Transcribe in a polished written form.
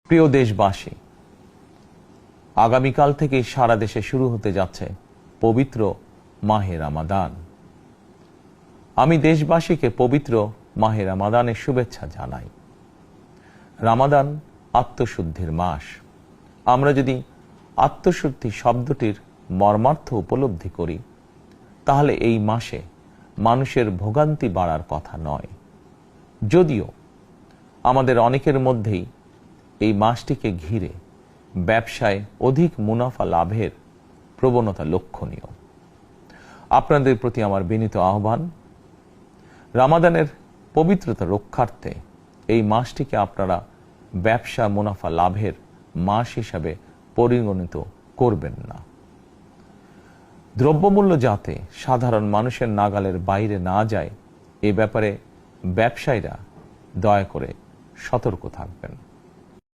প্রিয় দেশবাসী, আগামীকাল থেকে সারা দেশে শুরু হতে যাচ্ছে পবিত্র মাহে রমাদান। আমি দেশবাসীকে পবিত্র মাহে রমাদানের শুভেচ্ছা জানাই। রমাদান আত্মশুদ্ধির মাস। আমরা যদি আত্মশুদ্ধি শব্দটির মর্মার্থ উপলব্ধি করি, তাহলে এই মাসে মানুষের ভোগান্তি বাড়ার কথা নয়। যদিও আমাদের অনেকের মধ্যেই এই মাসটিকে ঘিরে ব্যবসায় অধিক মুনাফা লাভের প্রবণতা লক্ষণীয়। আপনাদের প্রতি আমার বিনীত আহ্বান, রমাদানের পবিত্রতা রক্ষার্থে এই মাসটিকে আপনারা ব্যবসা মুনাফা লাভের মাস হিসাবে পরিগণিত করবেন না। দ্রব্যমূল্য যাতে সাধারণ মানুষের নাগালের বাইরে না যায়, এ ব্যাপারে ব্যবসায়ীরা দয়া করে সতর্ক থাকবেন।